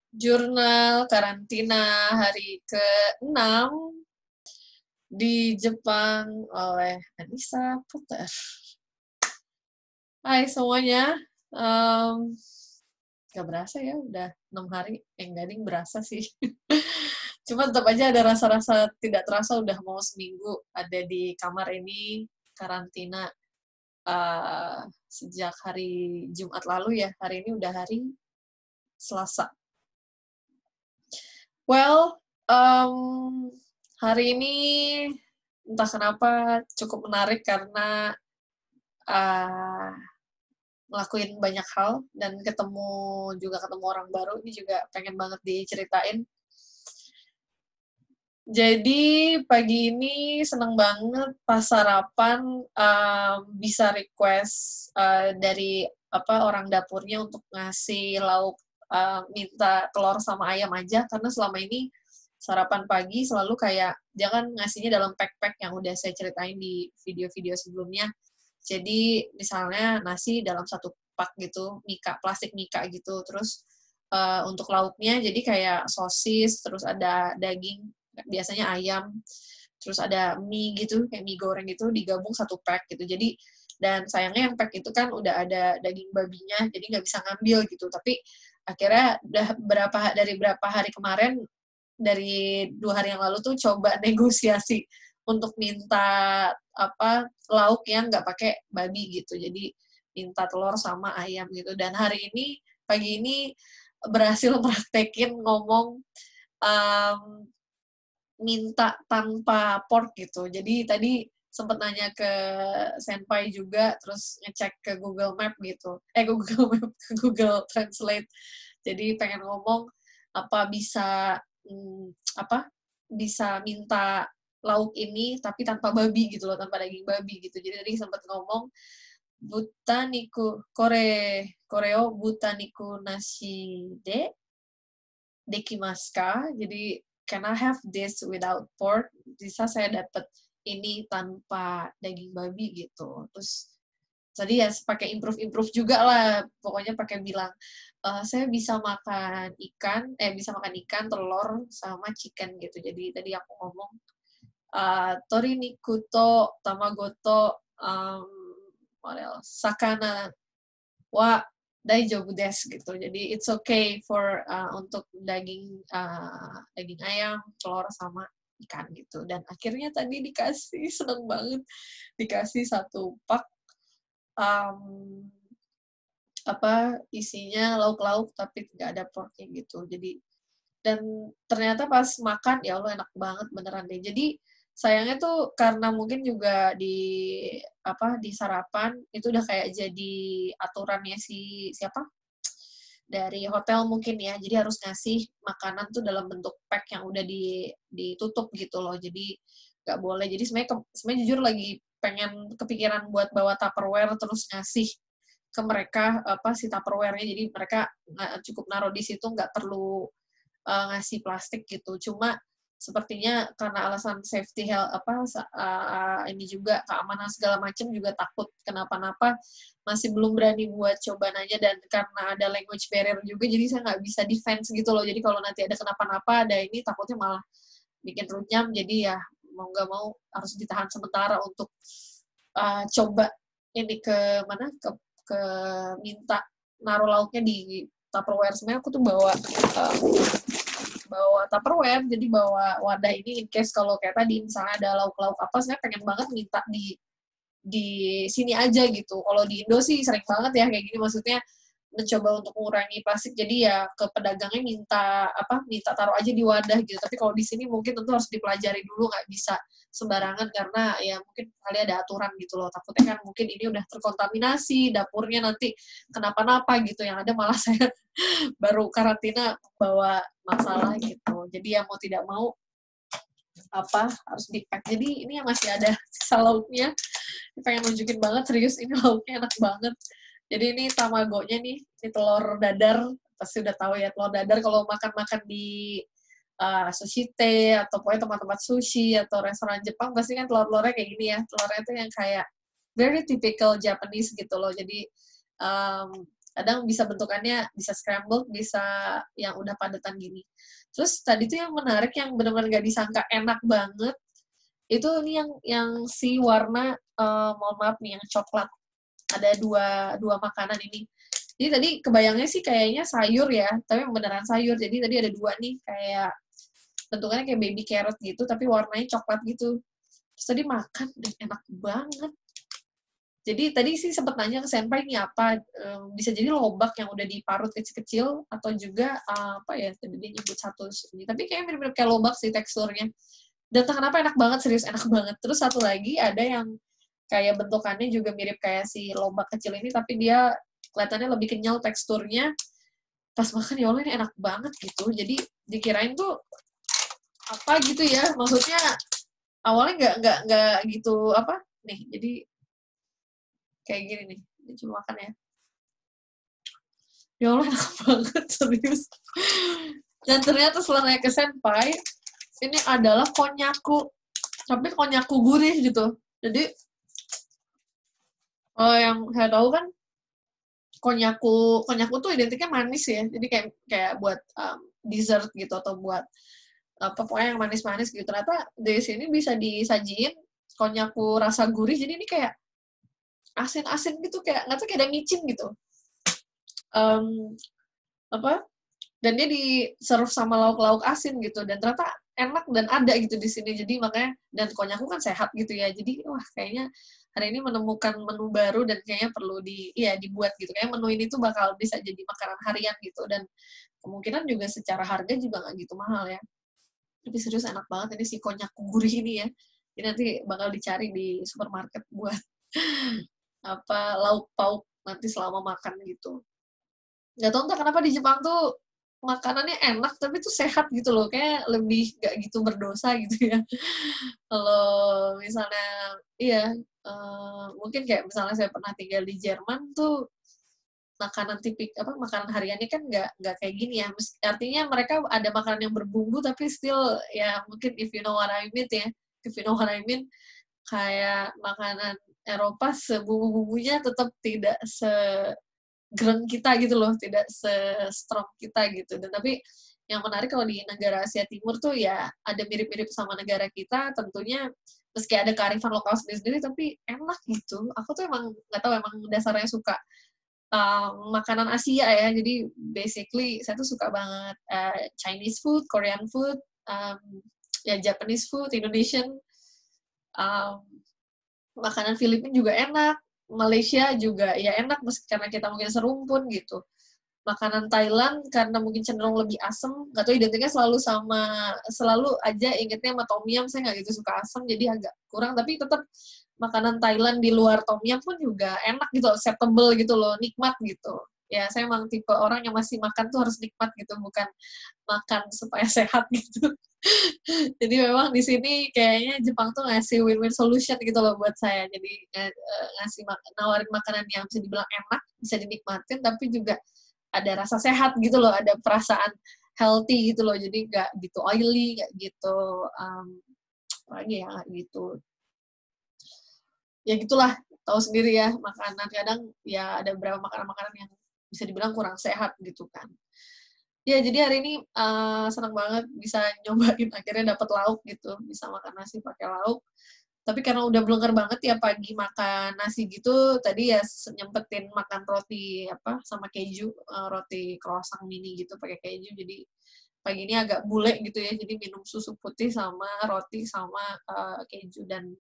jurnal karantina hari ke-6 di Jepang oleh Anissa Puter. Hai semuanya, gak berasa ya udah 6 hari, enggak ding berasa sih. Cuma tetap aja ada rasa-rasa tidak terasa udah mau seminggu ada di kamar ini karantina sejak hari Jumat lalu ya. Hari ini udah hari Selasa. Well, hari ini entah kenapa cukup menarik karena ngelakuin banyak hal dan ketemu orang baru. Ini juga pengen banget diceritain. Jadi pagi ini seneng banget pas sarapan bisa request dari orang dapurnya untuk ngasih lauk minta telur sama ayam aja karena selama ini sarapan pagi selalu kayak dia kan ngasihnya dalam pack-pack yang udah saya ceritain di video-video sebelumnya. Jadi misalnya nasi dalam satu pak gitu, plastik mika gitu. Terus untuk lauknya jadi kayak sosis, terus ada daging, biasanya ayam, terus ada mie gitu, kayak mie goreng gitu, digabung satu pack gitu. Jadi, dan sayangnya yang pack itu kan udah ada daging babinya, jadi nggak bisa ngambil gitu. Tapi akhirnya udah dari berapa hari kemarin, dari 2 hari yang lalu tuh coba negosiasi untuk minta lauk yang nggak pakai babi gitu. Jadi minta telur sama ayam gitu. Dan hari ini, pagi ini berhasil praktekin ngomong minta tanpa pork gitu. Jadi tadi sempat nanya ke senpai juga, terus ngecek ke Google Map gitu. Google Map, ke Google Translate. Jadi pengen ngomong apa bisa bisa minta lauk ini tapi tanpa babi gitu loh, tanpa daging babi gitu. Jadi tadi sempat ngomong koreo butaniku nashi de dekimasu ka. Jadi can I have this without pork? Bisa saya dapat ini tanpa daging babi gitu. Terus tadi ya pakai improve juga lah. Pokoknya pakai bilang saya bisa makan ikan, telur sama chicken gitu. Jadi tadi aku ngomong tori nikuto tamagoto what else? Sakana wa daijoubu desu gitu. Jadi it's okay for untuk daging ayam, telur sama ikan gitu. Dan akhirnya tadi dikasih, seneng banget dikasih satu pak isinya lauk-lauk tapi nggak ada porknya gitu. Jadi dan ternyata pas makan ya Allah enak banget beneran deh. Jadi sayangnya tuh karena mungkin juga di sarapan itu udah kayak jadi aturannya siapa dari hotel mungkin ya. Jadi harus ngasih makanan tuh dalam bentuk pack yang udah ditutup gitu loh. Jadi nggak boleh. Jadi sebenarnya jujur lagi pengen kepikiran buat bawa Tupperware terus ngasih ke mereka si Tupperware-nya. Jadi mereka cukup naruh di situ, nggak perlu ngasih plastik gitu. Cuma sepertinya karena alasan safety health ini juga keamanan segala macam juga takut kenapa-napa, masih belum berani buat coba nanya. Dan karena ada language barrier juga jadi saya nggak bisa defense gitu loh. Jadi kalau nanti ada kenapa-napa ada ini takutnya malah bikin runyam. Jadi ya mau nggak mau harus ditahan sementara untuk coba ini ke minta naruh lauknya di Tupperware. Sebenarnya aku tuh bawa Tupperware, jadi bawa wadah ini in case kalau kayak tadi misalnya ada lauk-lauk saya pengen banget minta di sini aja gitu. Kalau di Indo sih sering banget ya kayak gini, maksudnya mencoba untuk mengurangi plastik, jadi ya ke pedagangnya minta taruh aja di wadah gitu. Tapi kalau di sini mungkin tentu harus dipelajari dulu, nggak bisa sembarangan karena ya mungkin kali ada aturan gitu loh. Takutnya kan mungkin ini udah terkontaminasi dapurnya, nanti kenapa-napa gitu, yang ada malah saya baru karantina bawa masalah gitu. Jadi ya mau tidak mau harus di-pack. Jadi ini yang masih ada sisa lauknya. Pengen nunjukin banget, serius ini lauknya enak banget. Jadi ini tamagonya nih, ini telur dadar. Pasti udah tahu ya telur dadar kalau makan-makan di sushi tei atau pokoknya tempat-tempat sushi atau restoran Jepang pasti kan telur-telurnya kayak gini ya. Telurnya itu yang kayak very typical Japanese gitu loh. Jadi Kadang bisa bentukannya bisa scrambled, bisa yang udah padetan gini. Terus tadi tuh yang menarik, yang benar-benar gak disangka enak banget, itu ini yang si warna, mohon maaf nih, yang coklat. Ada dua makanan ini. Jadi tadi kebayangnya sih kayaknya sayur ya, tapi beneran sayur. Jadi tadi ada dua nih, kayak bentukannya kayak baby carrot gitu, tapi warnanya coklat gitu. Terus tadi makan, dan enak banget. Jadi tadi sih sempat nanya ke senpai ini apa, bisa jadi lobak yang udah diparut kecil-kecil, atau juga apa ya, tadi dia nyebut satu ini. Tapi kayaknya mirip-mirip kayak lobak sih teksturnya. Dan entah kenapa enak banget, serius enak banget. Terus satu lagi ada yang kayak bentukannya juga mirip kayak si lobak kecil ini, tapi dia kelihatannya lebih kenyal teksturnya. Pas makan, ya Allah ini enak banget gitu. Jadi dikirain tuh apa gitu ya, maksudnya awalnya nggak gitu apa nih. Jadi kayak gini nih, ini cuma makan ya. Ya Allah enak banget, serius. Dan ternyata setelah naik ke senpai, ini adalah konyaku. Tapi konyaku gurih gitu. Jadi yang saya tahu kan konyaku tuh identiknya manis ya. Jadi kayak buat dessert gitu, atau buat apa pokoknya yang manis-manis gitu. Ternyata di sini bisa disajiin konyaku rasa gurih. Jadi ini kayak asin-asin gitu, kayak nggak tahu, kayak ada micin gitu. Apa? Dan dia di-serve sama lauk-lauk asin gitu, dan ternyata enak dan ada gitu di sini. Jadi makanya, dan konyaku kan sehat gitu ya. Jadi wah, kayaknya hari ini menemukan menu baru, dan kayaknya perlu dibuat gitu. Kayak menu ini tuh bakal bisa jadi makanan harian gitu, dan kemungkinan juga secara harga juga nggak gitu mahal ya. Tapi serius enak banget ini si konyaku gurih ini ya. Ini nanti bakal dicari di supermarket buat apa lauk pauk nanti selama makan gitu. Nggak tahu entah kenapa di Jepang tuh makanannya enak, tapi tuh sehat gitu loh. Kayak lebih nggak gitu berdosa gitu ya. Kalau misalnya, iya, mungkin kayak misalnya saya pernah tinggal di Jerman tuh, makanan hariannya kan nggak kayak gini ya. Artinya mereka ada makanan yang berbumbu, tapi still ya mungkin if you know what I mean ya. If you know what I mean, kayak makanan Eropa sebumbu-bumbunya tetap tidak greng kita gitu loh, tidak se-strong kita gitu. Dan tapi yang menarik kalau di negara Asia Timur tuh ya ada mirip-mirip sama negara kita, tentunya meski ada kearifan lokal sendiri-sendiri, tapi enak gitu. Aku tuh emang nggak tahu, emang dasarnya suka makanan Asia ya. Jadi basically saya tuh suka banget Chinese food, Korean food, um, ya Japanese food, Indonesian, um, makanan Filipina juga enak, Malaysia juga ya enak, meski karena kita mungkin serumpun gitu. Makanan Thailand karena mungkin cenderung lebih asem, nggak tahu identiknya selalu aja ingetnya sama tom yum, saya nggak gitu suka asem, jadi agak kurang, tapi tetap makanan Thailand di luar tom yum pun juga enak gitu, acceptable gitu loh, nikmat gitu. Ya, saya emang tipe orang yang masih makan tuh harus nikmat gitu, bukan makan supaya sehat gitu. Jadi memang di sini kayaknya Jepang tuh ngasih win-win solution gitu loh buat saya. Jadi ngasih nawarin makanan yang bisa dibilang enak, bisa dinikmatin, tapi juga ada rasa sehat gitu loh, ada perasaan healthy gitu loh. Jadi nggak gitu oily, nggak gitu lagi ya, gitu. Ya gitulah, tahu sendiri ya, makanan kadang ya ada beberapa makanan-makanan yang bisa dibilang kurang sehat gitu kan. Ya, jadi hari ini senang banget bisa nyobain akhirnya dapat lauk gitu, bisa makan nasi pakai lauk. Tapi karena udah belengker banget ya pagi makan nasi gitu, tadi ya nyempetin makan roti apa sama keju, roti croissant mini gitu pakai keju. Jadi pagi ini agak bule gitu ya, jadi minum susu putih sama roti sama keju. Dan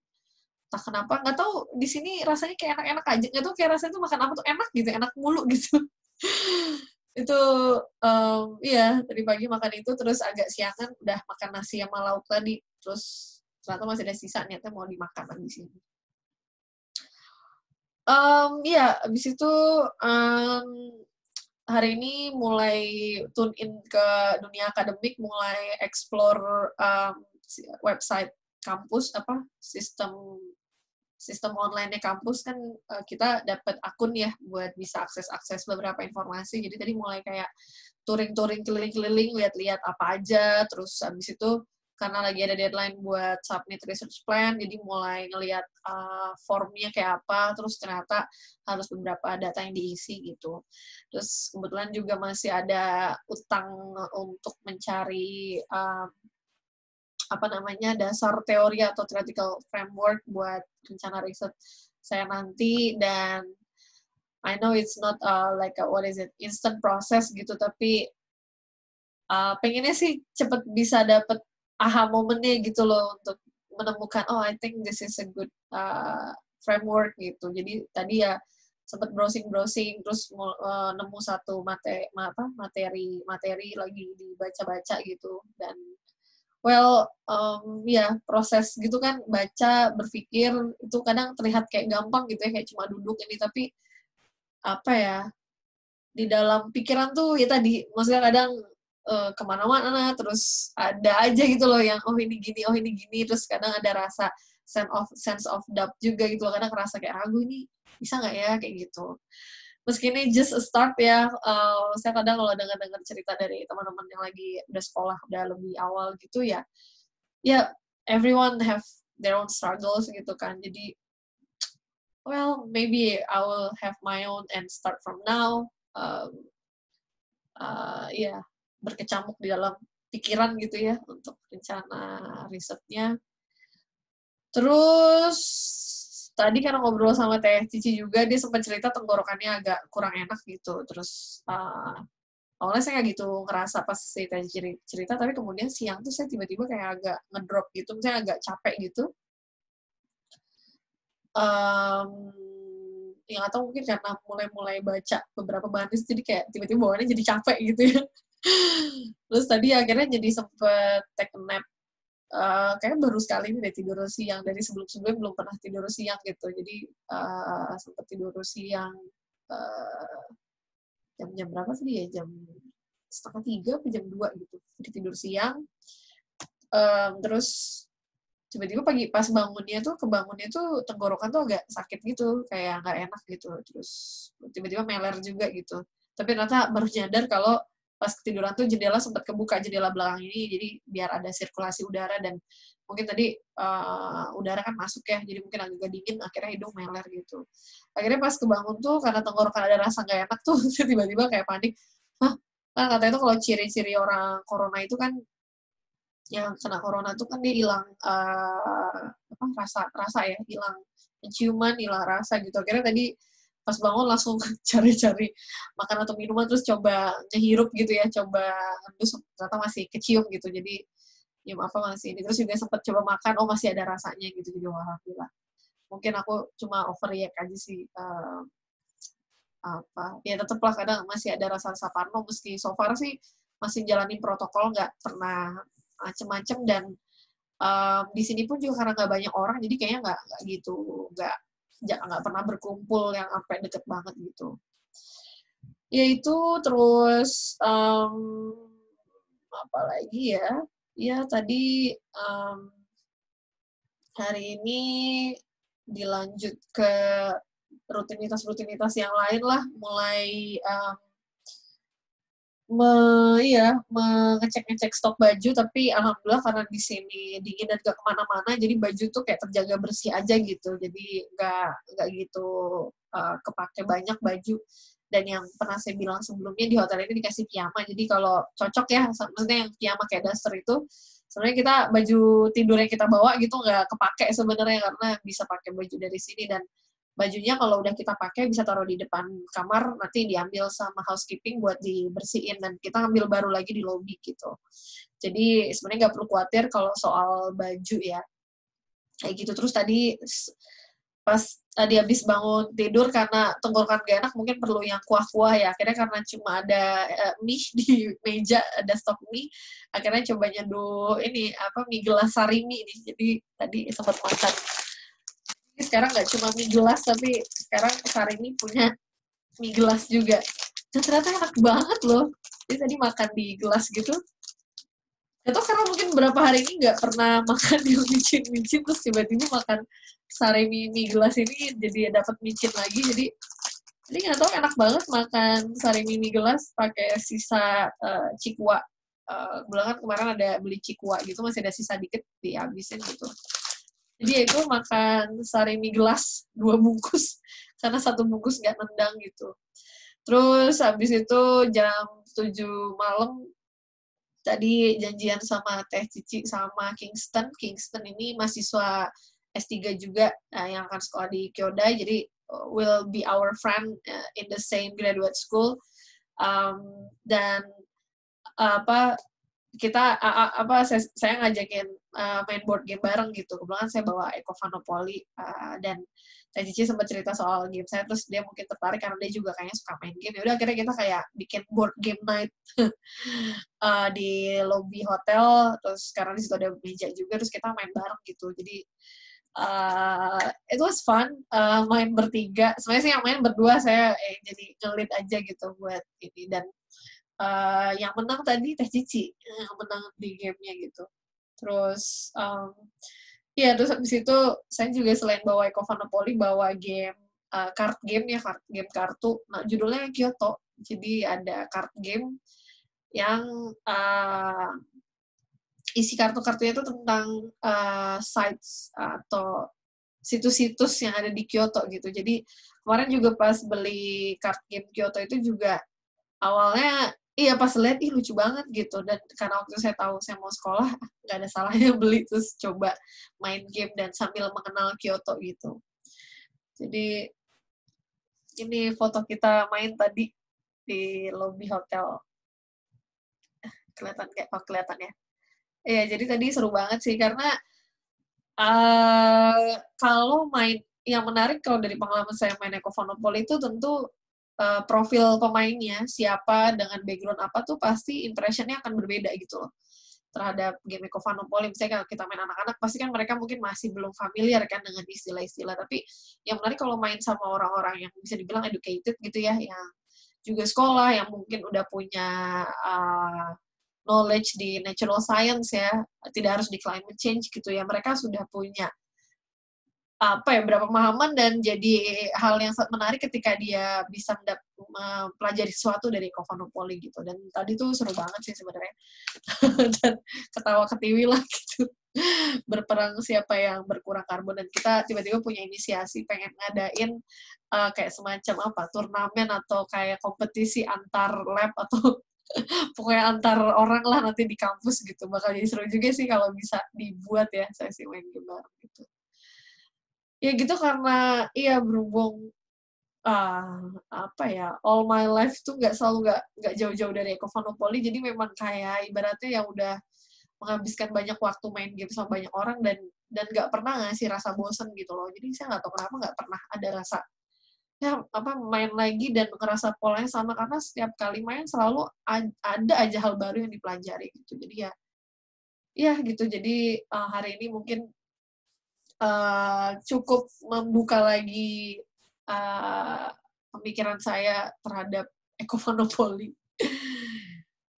entah kenapa nggak tahu di sini rasanya kayak enak-enak aja, nggak tahu kayak rasanya tuh makan apa tuh enak gitu, enak mulu gitu. Itu iya tadi pagi makan itu, terus agak siangan udah makan nasi sama lauk tadi, terus ternyata masih ada sisa, niatnya mau dimakan lagi di sini. Iya, abis itu hari ini mulai tune in ke dunia akademik, mulai explore website kampus, apa sistem online-nya kampus kan, kita dapat akun ya buat bisa akses beberapa informasi. Jadi tadi mulai kayak touring-touring keliling-keliling, lihat-lihat apa aja, terus habis itu karena lagi ada deadline buat submit research plan, jadi mulai ngelihat formnya kayak apa, terus ternyata harus beberapa data yang diisi gitu. Terus kebetulan juga masih ada utang untuk mencari dasar teori atau theoretical framework buat rencana riset saya nanti. Dan I know it's not instant process gitu, tapi pengennya sih cepet bisa dapet aha momennya gitu loh untuk menemukan I think this is a good framework gitu. Jadi tadi ya sempat browsing terus nemu satu materi lagi dibaca-baca gitu. Dan proses gitu kan, baca, berpikir itu kadang terlihat kayak gampang gitu ya, kayak cuma duduk ini, tapi apa ya, di dalam pikiran tuh ya tadi, maksudnya kadang kemana-mana, terus ada aja gitu loh yang ini gini, terus kadang ada rasa sense of doubt juga gitu loh, kadang ngerasa kayak ragu, ini bisa nggak ya, kayak gitu. Meski ini just a start ya, saya kadang kalau dengar cerita dari teman-teman yang lagi udah sekolah, udah lebih awal gitu ya, everyone have their own struggles gitu kan, jadi maybe I will have my own and start from now, berkecamuk di dalam pikiran gitu ya untuk rencana risetnya. Terus tadi karena ngobrol sama Teh Cici juga, dia sempat cerita tenggorokannya agak kurang enak gitu. Terus awalnya saya nggak gitu ngerasa pas si Teh Cici cerita, tapi kemudian siang tuh saya tiba-tiba kayak agak ngedrop gitu, misalnya agak capek gitu. Yang atau mungkin karena mulai baca beberapa bahan, jadi kayak tiba-tiba bawaannya jadi capek gitu ya. Terus tadi akhirnya jadi sempet take a nap. Kayaknya baru sekali ini deh tidur siang, dari sebelum-sebelumnya belum pernah tidur siang gitu. Jadi sempet tidur siang jam berapa sih ya? Jam 2:30 atau jam 2 gitu. Jadi tidur siang. Terus tiba-tiba pagi pas kebangunnya tuh tenggorokan tuh agak sakit gitu, kayak nggak enak gitu. Terus tiba-tiba meler juga gitu. Tapi ternyata baru nyadar kalau pas ketiduran tuh jendela sempat kebuka, jendela belakang ini, jadi biar ada sirkulasi udara, dan mungkin tadi udara kan masuk ya, jadi mungkin agak dingin, akhirnya hidung meler gitu. Akhirnya pas kebangun tuh, karena tenggorokan ada rasa nggak enak tuh, tiba-tiba kayak panik. Kan katanya tuh kalau ciri-ciri orang corona itu kan, yang kena corona tuh kan dia hilang rasa ya, hilang penciuman, hilang rasa gitu. Akhirnya tadi pas bangun langsung cari-cari makan atau minuman, terus coba ngehirup gitu ya, coba ngendus, ternyata masih kecium gitu. Jadi masih ini. Terus juga sempat coba makan, masih ada rasanya gitu. Jadi alhamdulillah. Mungkin aku cuma overreact aja sih. Tetaplah kadang masih ada rasa-rasa parno, meski so far sih masih jalanin protokol, nggak pernah macem-macem. Dan di sini pun juga karena nggak banyak orang, jadi kayaknya nggak pernah berkumpul yang sampai deket banget gitu. Ya itu, terus apa lagi ya? Ya tadi hari ini dilanjut ke rutinitas yang lain lah, mulai mengecek stok baju, tapi alhamdulillah karena di sini dingin dan gak kemana-mana, jadi baju tuh kayak terjaga bersih aja gitu, jadi nggak gitu kepake banyak baju. Dan yang pernah saya bilang sebelumnya, di hotel ini dikasih piyama, jadi kalau cocok ya, maksudnya yang piyama kayak daster itu, sebenarnya kita baju tidur yang kita bawa gitu nggak kepake sebenarnya, karena bisa pakai baju dari sini. Dan bajunya kalau udah kita pakai bisa taruh di depan kamar, nanti diambil sama housekeeping buat dibersihin, dan kita ambil baru lagi di lobby gitu. Jadi sebenarnya nggak perlu khawatir kalau soal baju ya. Kayak gitu. Terus tadi pas tadi habis bangun tidur, karena tenggorokan gak enak, mungkin perlu yang kuah-kuah ya. Akhirnya karena cuma ada mie di meja, ada stok mie, akhirnya coba nyeduh mie gelas sarimi nih. Jadi tadi sempat makan. Sekarang nggak cuma mie gelas, tapi sekarang Sarimi punya mie gelas juga. Dan ternyata enak banget loh. Jadi tadi makan di gelas gitu. Atau karena mungkin beberapa hari ini nggak pernah makan yang micin-micin, terus tiba-tiba makan Sarimi mie gelas ini, jadi dapat micin lagi. Jadi nggak tahu, enak banget makan Sarimi mie gelas pakai sisa cikwa Kebetulan kemarin ada beli cikua gitu, masih ada sisa dikit dihabisin gitu. Jadi ya itu makan sari mie gelas 2 bungkus karena 1 bungkus nggak nendang gitu. Terus habis itu jam 7 malam tadi janjian sama Teh Cici sama Kingston. Kingston ini mahasiswa S3 juga yang akan sekolah di Kyodai, jadi will be our friend in the same graduate school. Dan apa kita saya ngajakin main board game bareng gitu. Kebetulan saya bawa Ecovanopoly dan Teh Cici sempat cerita soal game saya, terus dia mungkin tertarik karena dia juga kayaknya suka main game. Ya udah akhirnya kita kayak bikin board game night di lobby hotel, terus karena di situ ada meja juga, terus kita main bareng gitu. Jadi it was fun main bertiga. Sebenarnya sih yang main berdua, saya jadi ngelit aja gitu buat ini. Dan yang menang tadi Teh Cici, yang menang di gamenya gitu. Terus ya terus habis itu saya juga selain bawa Ecovanopoly bawa game card game ya, game kartu. Nah, judulnya Kyoto. Jadi ada card game yang isi kartu-kartunya itu tentang sites atau situs-situs yang ada di Kyoto gitu. Jadi kemarin juga pas beli card game Kyoto itu juga awalnya iya pas lihat lucu banget gitu, dan karena waktu saya tahu saya mau sekolah nggak ada salahnya beli, terus coba main game dan sambil mengenal Kyoto gitu. Jadi ini foto kita main tadi di lobby hotel. Kelihatan kayak kelihatan ya. Iya, jadi tadi seru banget sih karena kalau main yang menarik kalau dari pengalaman saya main Ecovanopoly itu tentu profil pemainnya siapa dengan background apa tuh pasti impressionnya akan berbeda gitu loh terhadap game Ecovanopoly. Misalnya kalau kita main anak-anak pasti kan mereka mungkin masih belum familiar kan dengan istilah-istilah, tapi yang menarik kalau main sama orang-orang yang bisa dibilang educated gitu ya, yang juga sekolah, yang mungkin udah punya knowledge di natural science ya, tidak harus di climate change gitu ya, mereka sudah punya berapa pemahaman, dan jadi hal yang sangat menarik ketika dia bisa mempelajari sesuatu dari Ecovanopoly gitu. Dan tadi tuh seru banget sih sebenarnya. Dan ketawa ketiwi lah gitu. Berperang siapa yang berkurang karbon, dan kita tiba-tiba punya inisiasi pengen ngadain kayak semacam turnamen atau kayak kompetisi antar lab atau pokoknya antar orang lah nanti di kampus gitu. Bakal jadi seru juga sih kalau bisa dibuat ya sesi main game bareng gitu. Ya gitu karena berhubung all my life tuh nggak jauh-jauh dari Ecovanopoly, jadi memang kayak ibaratnya yang udah menghabiskan banyak waktu main game sama banyak orang dan nggak pernah ngasih rasa bosen gitu loh. Jadi saya nggak tahu kenapa nggak pernah ada rasa main lagi dan ngerasa polanya sama, karena setiap kali main selalu ada aja hal baru yang dipelajari gitu. Jadi ya gitu. Jadi hari ini mungkin cukup membuka lagi pemikiran saya terhadap Ecovanopoly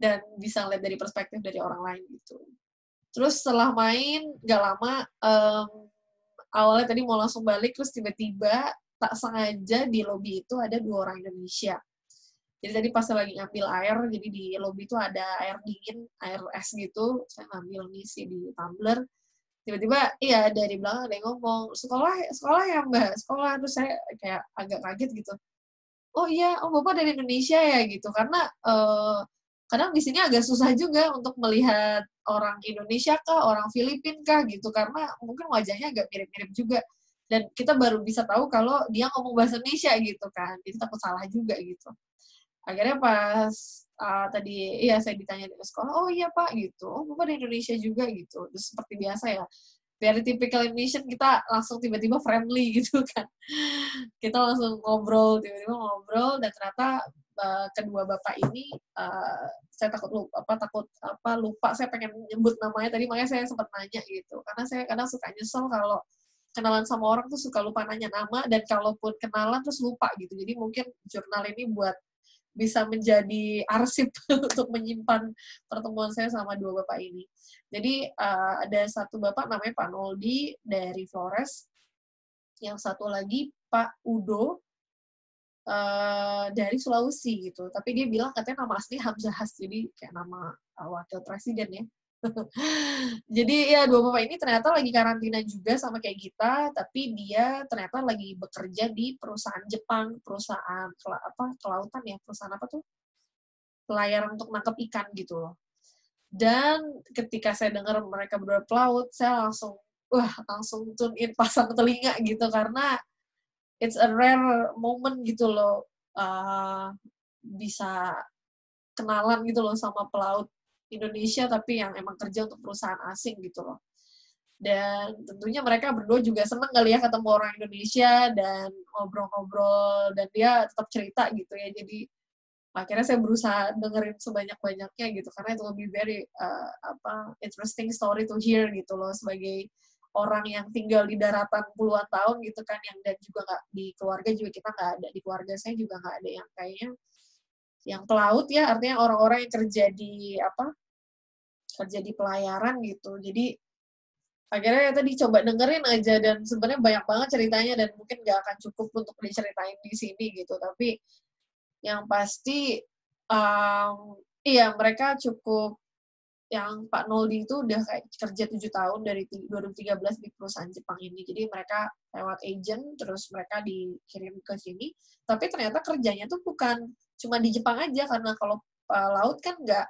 dan bisa lihat dari perspektif dari orang lain gitu. Terus setelah main gak lama, awalnya tadi mau langsung balik, terus tiba-tiba tak sengaja di lobby itu ada 2 orang Indonesia. Jadi tadi pas lagi ngambil air, jadi di lobby itu ada air dingin, air es gitu, saya ngambil ngisi di tumbler. Tiba-tiba dari belakang ada yang ngomong, sekolah ya Mbak, sekolah. Terus saya kayak agak kaget gitu. Oh iya, Bapak dari Indonesia ya gitu. Karena kadang di sini agak susah juga untuk melihat orang Indonesia kah, orang Filipin kah gitu, karena mungkin wajahnya agak mirip-mirip juga. Dan kita baru bisa tahu kalau dia ngomong bahasa Indonesia gitu kan, jadi takut salah juga gitu. Akhirnya pas tadi saya ditanya di sekolah, oh iya Pak gitu, oh Bapak dari Indonesia juga gitu. Terus seperti biasa ya, very typical Indonesian, kita langsung tiba-tiba friendly gitu kan. Kita langsung tiba-tiba ngobrol, dan ternyata kedua bapak ini saya takut lupa saya pengen nyebut namanya tadi, makanya saya sempat nanya gitu, karena saya kadang suka nyesel kalau kenalan sama orang tuh suka lupa nanya nama, dan kalaupun kenalan terus lupa gitu. Jadi mungkin jurnal ini buat bisa menjadi arsip untuk menyimpan pertemuan saya sama 2 bapak ini. Jadi ada satu bapak namanya Pak Noldi dari Flores, yang satu lagi Pak Udo dari Sulawesi gitu. Tapi dia bilang katanya nama asli Hamzahas, jadi kayak nama wakil presiden ya. Jadi ya dua bapak ini ternyata lagi karantina juga sama kayak kita, tapi dia ternyata lagi bekerja di perusahaan Jepang, perusahaan kelautan ya, perusahaan apa tuh? Pelayaran untuk nangkep ikan gitu loh. Dan ketika saya dengar mereka berdua pelaut, saya langsung tune in, pasang telinga gitu, karena it's a rare moment gitu loh, bisa kenalan gitu loh sama pelaut Indonesia tapi yang emang kerja untuk perusahaan asing gitu loh. Dan tentunya mereka berdua juga seneng kali ya ketemu orang Indonesia dan ngobrol-ngobrol, dan dia tetap cerita gitu ya. Jadi akhirnya saya berusaha dengerin sebanyak-banyaknya gitu, karena itu lebih very interesting story to hear gitu loh, sebagai orang yang tinggal di daratan puluhan tahun gitu kan, yang dan juga nggak di keluarga juga, kita nggak ada di keluarga saya juga nggak ada yang kayaknya yang pelaut ya, artinya orang-orang yang kerja di pelayaran gitu. Jadi akhirnya tadi coba dengerin aja, dan sebenarnya banyak banget ceritanya dan mungkin nggak akan cukup untuk diceritain di sini gitu. Tapi yang pasti iya mereka cukup, yang Pak Noldi itu udah kayak kerja 7 tahun dari 2013 di perusahaan Jepang ini. Jadi mereka lewat agent, terus mereka dikirim ke sini. Tapi ternyata kerjanya tuh bukan cuma di Jepang aja, karena kalau laut kan nggak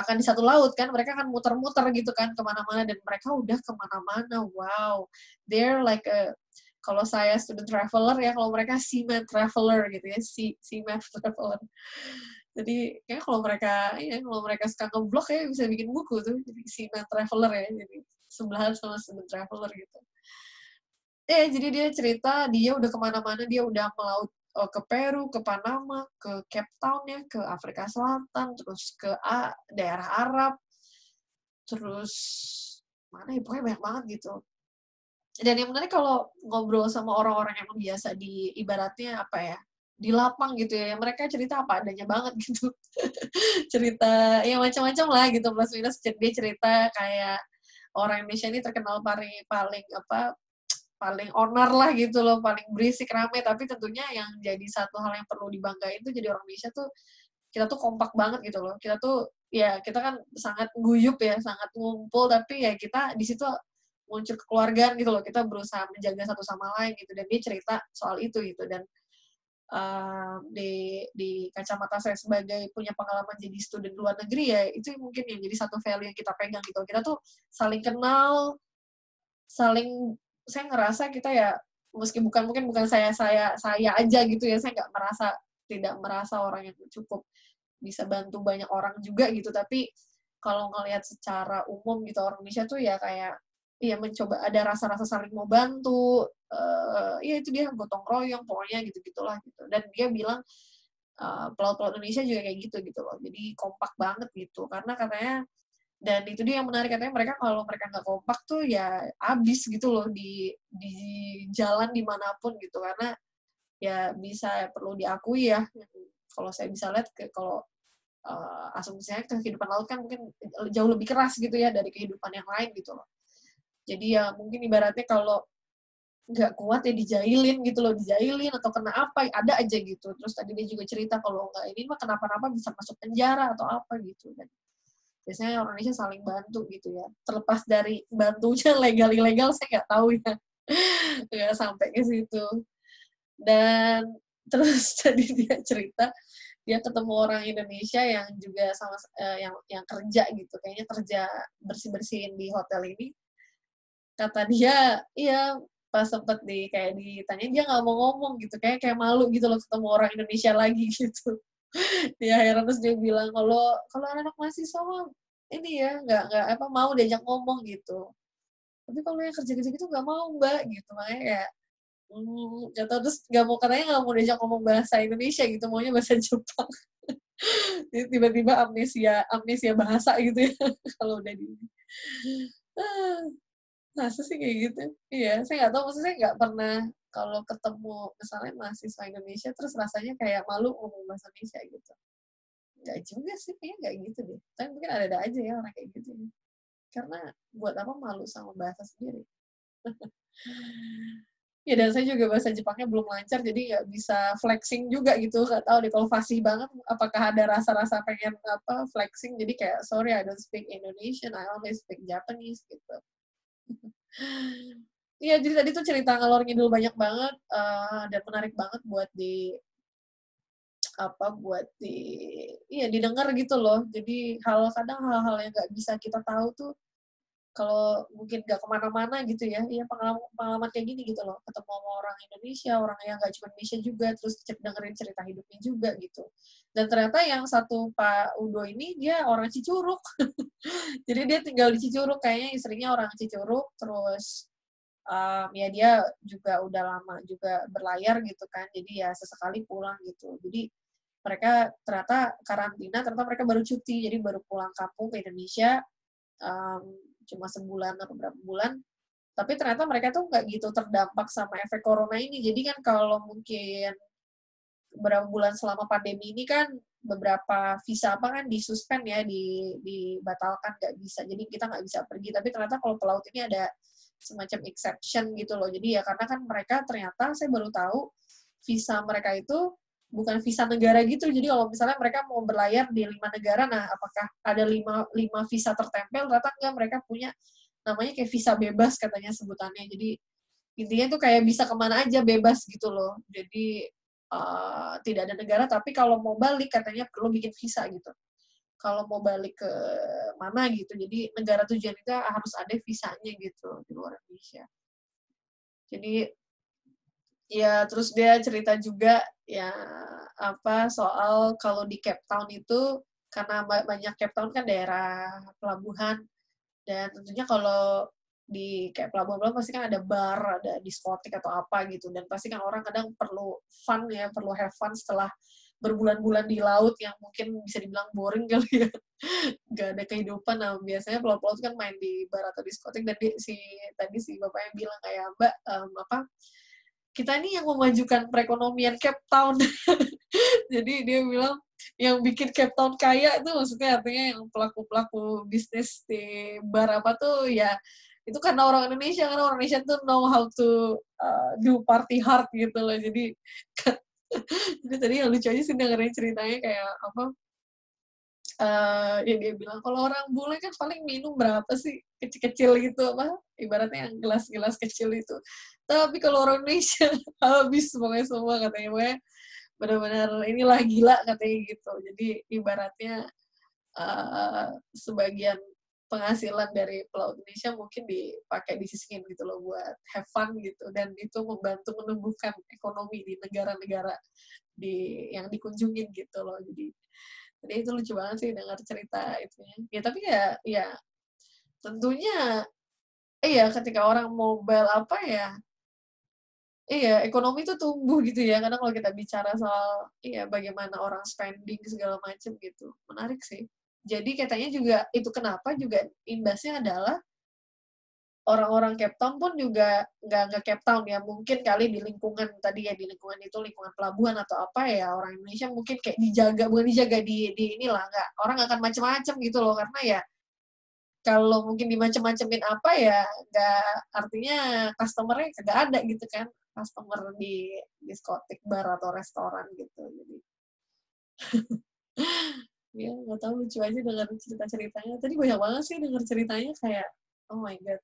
akan di satu laut kan, mereka akan muter-muter gitu kan kemana-mana, dan mereka udah kemana-mana. Wow, they're like kalau saya student traveler ya, kalau mereka seaman traveler gitu ya, seaman traveler. Jadi kayak kalau mereka suka ngeblog ya bisa bikin buku tuh, jadi seaman traveler ya, jadi sebelahan sama student traveler gitu. Jadi dia cerita dia udah kemana-mana, dia udah melaut ke Peru, ke Panama, ke Cape Town ya, ke Afrika Selatan, terus ke daerah Arab, terus mana ya, pokoknya banyak banget gitu. Dan yang menarik kalau ngobrol sama orang-orang yang biasa di ibaratnya apa ya, di lapang gitu ya, mereka cerita apa adanya banget gitu. Cerita ya macam-macam lah gitu, plus minus dia cerita kayak orang Indonesia ini terkenal paling paling paling onar lah gitu loh, paling berisik, rame, tapi tentunya yang jadi satu hal yang perlu dibanggain tuh jadi orang Indonesia tuh, kita tuh kompak banget gitu loh. Kita tuh, ya kita kan sangat guyup ya, sangat ngumpul, tapi ya kita di situ muncul kekeluargaan gitu loh, kita berusaha menjaga satu sama lain gitu, dan dia cerita soal itu gitu. Dan di kacamata saya sebagai punya pengalaman jadi student luar negeri ya, itu mungkin yang jadi satu value yang kita pegang gitu. Kita tuh saling kenal, saling, saya ngerasa kita ya, meski mungkin bukan saya aja gitu ya, saya tidak merasa orang yang cukup bisa bantu banyak orang juga gitu, tapi kalau ngelihat secara umum gitu, orang Indonesia tuh ya kayak ya mencoba ada rasa-rasa saling mau bantu, ya itu dia gotong royong pokoknya gitu-gitulah gitu. Dan dia bilang pelaut-pelaut Indonesia juga kayak gitu loh, jadi kompak banget gitu, karena katanya, dan itu dia yang menarik, katanya mereka kalau mereka nggak kompak tuh ya abis gitu loh di jalan dimanapun gitu, karena ya bisa perlu diakui ya, kalau saya bisa lihat kalau asumsinya kehidupan laut kan mungkin jauh lebih keras gitu ya dari kehidupan yang lain gitu loh. Jadi ya mungkin ibaratnya kalau nggak kuat ya dijailin gitu loh, dijailin atau kena apa, ada aja gitu. Terus tadi dia juga cerita kalau nggak ini mah kenapa-napa bisa masuk penjara atau apa gitu. Dan biasanya orang Indonesia saling bantu gitu ya. Terlepas dari bantunya legal-ilegal saya nggak tahu ya. Nggak sampai ke situ. Dan terus tadi dia cerita, dia ketemu orang Indonesia yang juga sama yang kerja gitu, kayaknya kerja bersih-bersihin di hotel ini. Kata dia, iya pas sempet kayak ditanya, dia nggak mau ngomong gitu, kayak malu gitu loh ketemu orang Indonesia lagi gitu. Dia heran, terus dia bilang kalau anak mahasiswa mah ini ya nggak mau diajak ngomong gitu. Tapi kalau yang kerja-kerja gitu nggak mau Mbak gitu, makanya ya nggak tahu, terus katanya nggak mau diajak ngomong bahasa Indonesia gitu, maunya bahasa Jepang. Tiba-tiba amnesia bahasa gitu ya kalau udah di masa sih kayak gitu. Iya, saya nggak tahu, maksudnya saya nggak pernah kalau ketemu misalnya mahasiswa Indonesia terus rasanya kayak malu ngomong bahasa Indonesia gitu. Nggak juga sih, kayaknya nggak gitu deh. Tapi mungkin ada aja ya orang kayak gitu ya. Karena buat apa malu sama bahasa sendiri. Ya, dan saya juga bahasa Jepangnya belum lancar, jadi nggak bisa flexing juga gitu. Nggak tahu deh kalau fasih banget, apakah ada rasa-rasa pengen apa flexing. Jadi kayak, sorry, I don't speak Indonesian, I only speak Japanese gitu. Iya, jadi tadi tuh cerita ngalor ngidul banyak banget dan menarik banget buat di apa buat di iya didengar gitu loh. Jadi kadang hal-hal yang nggak bisa kita tahu tuh kalau mungkin nggak kemana-mana gitu ya, iya pengalaman kayak gini gitu loh, ketemu sama orang Indonesia, orang yang nggak cuma Indonesia juga, terus dengerin cerita hidupnya juga gitu. Dan ternyata yang satu Pak Udo ini dia orang Cicurug, jadi dia tinggal di Cicurug, kayaknya istrinya orang Cicurug, terus ya dia juga udah lama juga berlayar gitu kan, jadi ya sesekali pulang gitu. Jadi mereka ternyata karantina, ternyata mereka baru cuti, jadi baru pulang kampung ke Indonesia, cuma sebulan atau beberapa bulan, tapi ternyata mereka tuh nggak gitu terdampak sama efek corona ini. Jadi kan kalau mungkin beberapa bulan selama pandemi ini kan beberapa visa apa kan disuspend ya, dibatalkan, nggak bisa. Jadi kita nggak bisa pergi. Tapi ternyata kalau pelaut ini ada semacam exception gitu loh. Jadi ya karena kan mereka ternyata saya baru tahu visa mereka itu bukan visa negara gitu. Jadi kalau misalnya mereka mau berlayar di 5 negara, nah apakah ada 5 visa tertempel? Ternyata enggak, mereka punya namanya kayak visa bebas katanya sebutannya. Jadi intinya tuh kayak bisa kemana aja bebas gitu loh. Jadi tidak ada negara, tapi kalau mau balik katanya perlu bikin visa gitu. Kalau mau balik ke mana gitu, jadi negara tujuan itu harus ada visanya gitu di luar Indonesia. Jadi ya terus dia cerita juga ya apa soal kalau di Cape Town itu karena banyak Cape Town kan daerah pelabuhan dan tentunya kalau di kayak pelabuhan-pelabuhan pasti kan ada bar, ada diskotik atau apa gitu dan pasti kan orang kadang perlu fun ya, perlu have fun setelah berbulan-bulan di laut yang mungkin bisa dibilang boring kali ya, nggak ada kehidupan. Nah biasanya pelaut-pelaut kan main di bar atau diskotik dan tadi si bapaknya bilang kayak Mbak apa kita ini yang memajukan perekonomian Cape Town. Jadi dia bilang yang bikin Cape Town kaya itu maksudnya artinya yang pelaku-pelaku bisnis di bar apa tuh ya itu karena orang Indonesia, karena orang Indonesia tuh know how to do party hard gitu loh. Jadi jadi tadi yang lucu aja sih dengerin ceritanya kayak apa ya dia bilang kalau orang bule kan paling minum berapa sih kecil-kecil gitu apa ibaratnya yang gelas-gelas kecil itu, tapi kalau orang Indonesia habis pokoknya semua katanya, pokoknya benar-benar inilah gila katanya gitu. Jadi ibaratnya sebagian penghasilan dari pelaut Indonesia mungkin dipakai disisihin gitu loh buat have fun gitu dan itu membantu menumbuhkan ekonomi di negara-negara yang dikunjungin gitu loh. Jadi itu lucu banget sih dengar cerita itunya. Ya tapi ya tentunya iya ketika orang mobile apa ya iya, ekonomi tuh tumbuh gitu ya, karena kalau kita bicara soal iya bagaimana orang spending segala macam gitu, menarik sih. Jadi katanya juga itu kenapa juga imbasnya adalah orang-orang Cape Town pun juga nggak Cape Town ya, mungkin kali di lingkungan tadi ya, di lingkungan itu lingkungan pelabuhan atau apa ya, orang Indonesia mungkin kayak dijaga, bukan dijaga, di inilah, nggak orang nggak akan macem-macem gitu loh, karena ya kalau mungkin dimacem-macemin apa ya, nggak artinya customer-nya nggak ada gitu kan, customer di diskotik, bar, atau restoran gitu. Jadi, ya nggak tahu lucu aja dengar cerita-ceritanya. Tadi banyak banget sih dengar ceritanya kayak, oh my god,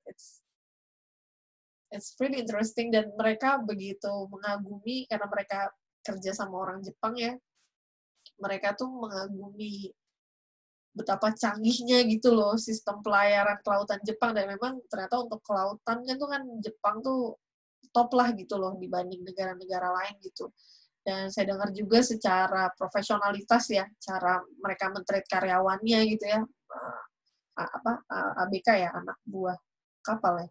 it's pretty interesting dan mereka begitu mengagumi karena mereka kerja sama orang Jepang ya. Mereka tuh mengagumi betapa canggihnya gitu loh sistem pelayaran kelautan Jepang dan memang ternyata untuk kelautan kan tuh kan Jepang tuh top lah gitu loh dibanding negara-negara lain gitu. Dan saya dengar juga secara profesionalitas ya, cara mereka men-treat karyawannya gitu ya, ABK ya, anak buah kapal ya.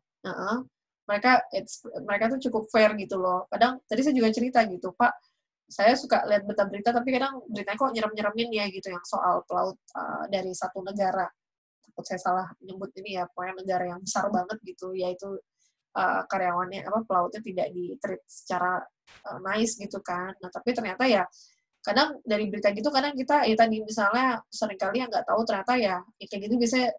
Mereka tuh cukup fair gitu loh. Kadang tadi saya juga cerita gitu, Pak, saya suka lihat berita-berita tapi kadang beritanya kok nyerem-nyeremin ya gitu yang soal pelaut dari satu negara. Takut saya salah menyebut ini ya, pokoknya negara yang besar banget gitu, yaitu karyawannya apa pelautnya tidak di-treat secara nice gitu kan. Nah, tapi ternyata ya kadang dari berita gitu kadang kita ya tadi misalnya seringkali yang nggak tahu ternyata ya kayak gitu biasanya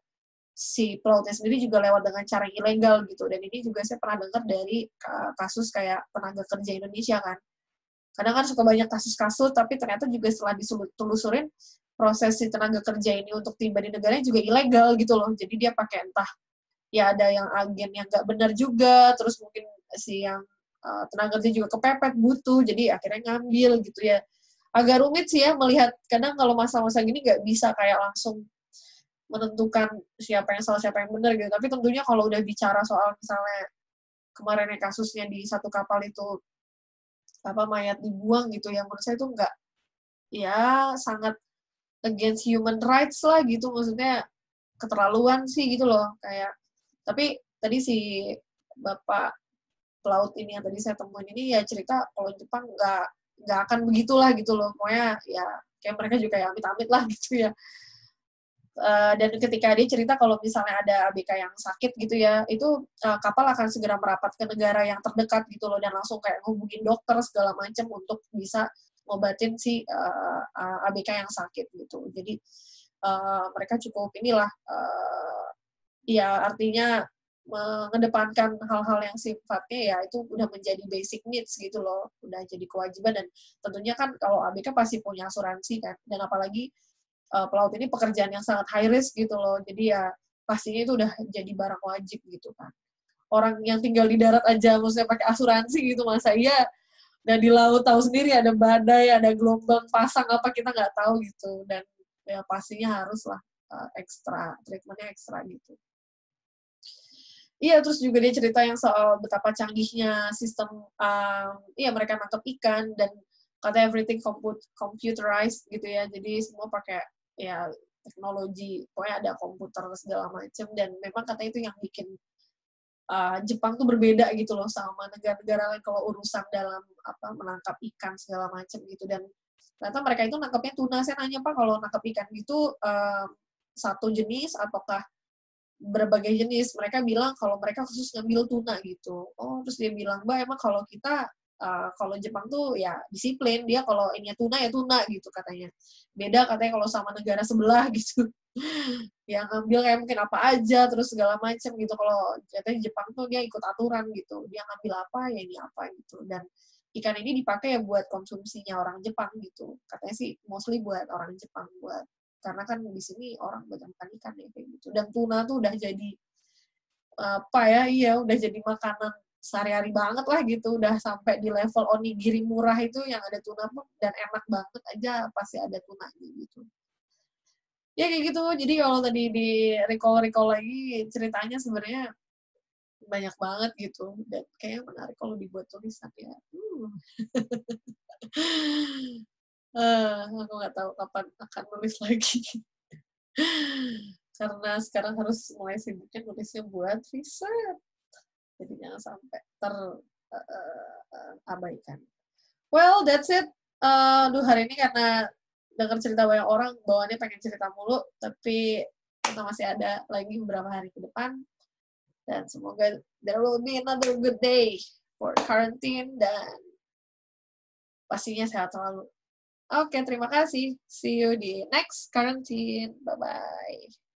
si pelautnya sendiri juga lewat dengan cara yang ilegal gitu. Dan ini juga saya pernah dengar dari kasus kayak tenaga kerja Indonesia kan. Kadang kan suka banyak kasus-kasus, tapi ternyata juga setelah ditelusurin, proses si tenaga kerja ini untuk tiba di negaranya juga ilegal gitu loh. Jadi dia pakai entah, ya ada yang agen yang nggak benar juga, terus mungkin si yang tenaga kerja juga kepepet butuh, jadi akhirnya ngambil gitu ya. Agak rumit sih ya melihat, kadang kalau masa-masa gini nggak bisa kayak langsung menentukan siapa yang salah, siapa yang benar gitu. Tapi tentunya kalau udah bicara soal misalnya kemarinnya kasusnya di satu kapal itu mayat dibuang gitu ya, menurut saya itu enggak, ya sangat against human rights lah gitu, maksudnya keterlaluan sih gitu loh, kayak. Tapi tadi si bapak pelaut ini yang tadi saya temuin ini ya cerita kalau Jepang nggak akan begitulah gitu loh, pokoknya ya kayak mereka juga ya amit-amit lah gitu ya. Dan ketika dia cerita kalau misalnya ada ABK yang sakit gitu ya, itu kapal akan segera merapat ke negara yang terdekat gitu loh, dan langsung kayak ngubungin dokter segala macam untuk bisa ngobatin si ABK yang sakit gitu. Jadi mereka cukup inilah, ya artinya mengedepankan hal-hal yang sifatnya ya itu udah menjadi basic needs gitu loh, udah jadi kewajiban. Dan tentunya kan kalau ABK pasti punya asuransi kan, dan apalagi pelaut ini pekerjaan yang sangat high risk gitu loh, jadi ya pastinya itu udah jadi barang wajib gitu kan. Orang yang tinggal di darat aja maksudnya pakai asuransi gitu, masa iya. Dan di laut tahu sendiri ada badai, ada gelombang pasang apa kita nggak tahu gitu, dan ya pastinya haruslah ekstra treatmentnya ekstra gitu. Iya, terus juga dia cerita yang soal betapa canggihnya sistem, iya mereka nangkep ikan, dan katanya everything computerized gitu ya, jadi semua pakai ya teknologi, pokoknya ada komputer segala macam, dan memang katanya itu yang bikin Jepang tuh berbeda gitu loh sama negara-negara lain kalau urusan dalam menangkap ikan segala macam gitu. Dan ternyata mereka itu nangkapnya tuna. Saya nanya, Pak, kalau nangkap ikan gitu satu jenis ataukah berbagai jenis? Mereka bilang kalau mereka khusus ngambil tuna gitu. Oh, terus dia bilang, Mbak, emang kalau kita kalau Jepang tuh ya disiplin, dia kalau ini tuna ya tuna gitu katanya. Beda katanya kalau sama negara sebelah gitu. Yang ngambil kayak mungkin apa aja terus segala macam gitu. Kalau katanya Jepang tuh dia ikut aturan gitu. Dia ngambil apa ya ini apa gitu. Dan ikan ini dipakai ya buat konsumsinya orang Jepang gitu. Katanya sih mostly buat orang Jepang, buat karena kan di sini orang banyak makan ikan ya kayak gitu. Dan tuna tuh udah jadi udah jadi makanan sehari-hari banget lah gitu. Udah sampai di level onigiri murah itu yang ada tuna pun, dan enak banget aja pasti ada tunanya gitu. Ya kayak gitu. Jadi kalau tadi di recall lagi ceritanya sebenarnya banyak banget gitu, dan kayaknya menarik kalau dibuat tulisan ya. Aku nggak tahu kapan akan nulis lagi. Karena sekarang harus mulai sibuknya nulisnya buat riset. Jadi jangan sampai terabaikan. Well, that's it. Hari ini karena dengar cerita banyak orang, bawaannya pengen cerita mulu, tapi kita masih ada lagi beberapa hari ke depan. Dan semoga there will be another good day for quarantine, dan pastinya sehat selalu. Oke, terima kasih. See you di next quarantine. Bye-bye.